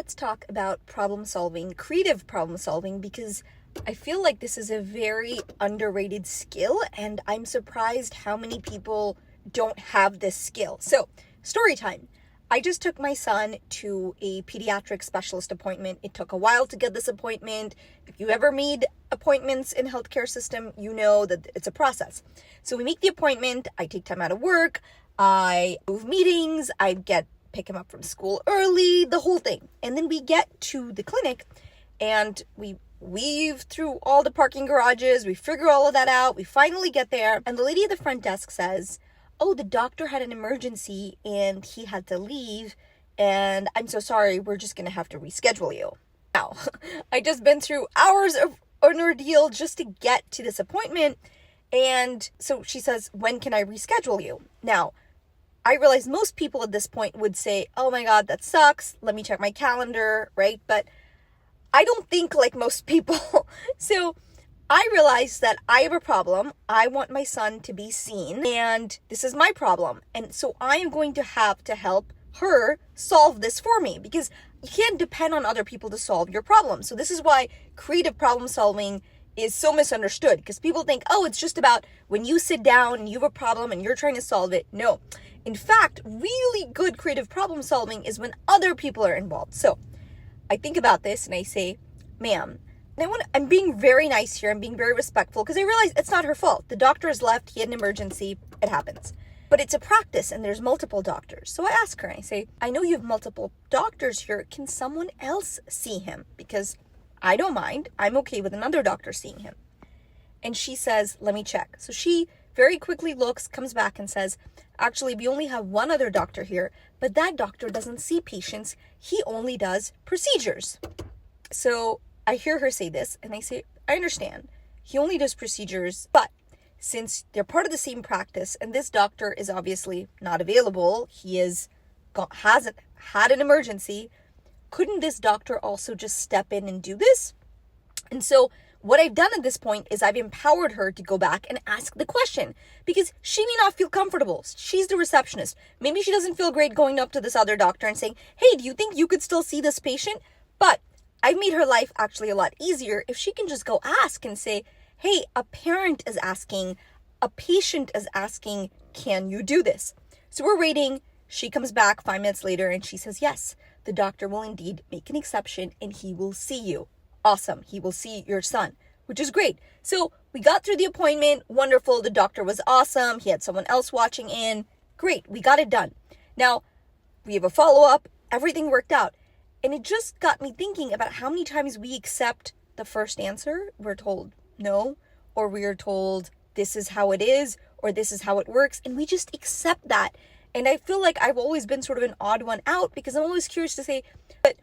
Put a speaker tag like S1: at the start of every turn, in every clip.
S1: let's talk about problem solving, creative problem solving, because I feel like this is a very underrated skill, and I'm surprised how many people don't have this skill. So, story time. I just took my son to a pediatric specialist appointment. It took a while to get this appointment. If you ever made appointments in healthcare system, you know that it's a process. So we make the appointment. I take time out of work. I move meetings. I pick him up from school early, the whole thing. And then we get to the clinic and we weave through all the parking garages. We figure all of that out. We finally get there. And the lady at the front desk says, "Oh, the doctor had an emergency and he had to leave. And I'm so sorry, we're just going to have to reschedule you." Now, I just been through hours of an ordeal just to get to this appointment. And so she says, "When can I reschedule you?" Now, I realize most people at this point would say, "Oh my God, that sucks. Let me check my calendar," right? But I don't think like most people. So I realized that I have a problem. I want my son to be seen, and this is my problem. And so I am going to have to help her solve this for me, because you can't depend on other people to solve your problem. So this is why creative problem solving is so misunderstood, because people think, oh, it's just about when you sit down and you have a problem and you're trying to solve it. No. In fact, really good creative problem solving is when other people are involved. So I think about this and I say, "Ma'am," I'm being very nice here. I'm being very respectful because I realize it's not her fault. The doctor has left. He had an emergency. It happens. But it's a practice and there's multiple doctors. So I ask her, I say, "I know you have multiple doctors here. Can someone else see him? Because I don't mind. I'm okay with another doctor seeing him." And she says, "Let me check." So she very quickly looks, comes back and says, "Actually, we only have one other doctor here, but that doctor doesn't see patients. He only does procedures." So I hear her say this and I say, "I understand. He only does procedures, but since they're part of the same practice and this doctor is obviously not available, he hasn't had an emergency, couldn't this doctor also just step in and do this?" And so what I've done at this point is I've empowered her to go back and ask the question, because she may not feel comfortable. She's the receptionist. Maybe she doesn't feel great going up to this other doctor and saying, "Hey, do you think you could still see this patient?" But I've made her life actually a lot easier if she can just go ask and say, "Hey, a parent is asking, a patient is asking, can you do this?" So we're waiting. She comes back 5 minutes later and she says, "Yes, the doctor will indeed make an exception and he will see you." Awesome. He will see your son, which is great. So we got through the appointment. Wonderful. The doctor was awesome. He had someone else watching in. Great. We got it done. Now we have a follow-up. Everything worked out. And it just got me thinking about how many times we accept the first answer. We're told no, or we are told this is how it is, or this is how it works. And we just accept that. And I feel like I've always been sort of an odd one out, because I'm always curious to say, but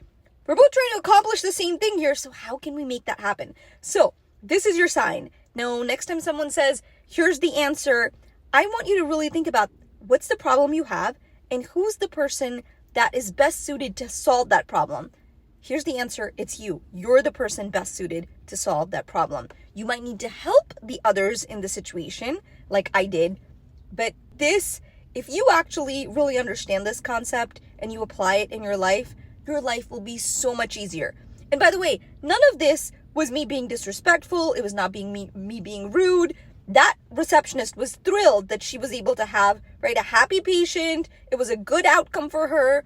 S1: we're both trying to accomplish the same thing here. So how can we make that happen? So this is your sign. Now, next time someone says, "Here's the answer," I want you to really think about what's the problem you have and who's the person that is best suited to solve that problem. Here's the answer. It's you. You're the person best suited to solve that problem. You might need to help the others in the situation, like I did. But if you actually really understand this concept and you apply it in your life will be so much easier. And by the way, none of this was me being disrespectful. It was not being me being rude. That receptionist was thrilled that she was able to have, right, a happy patient. It was a good outcome for her.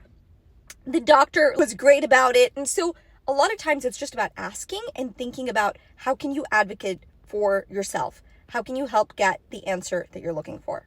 S1: The doctor was great about it. And so a lot of times it's just about asking and thinking about how can you advocate for yourself? How can you help get the answer that you're looking for?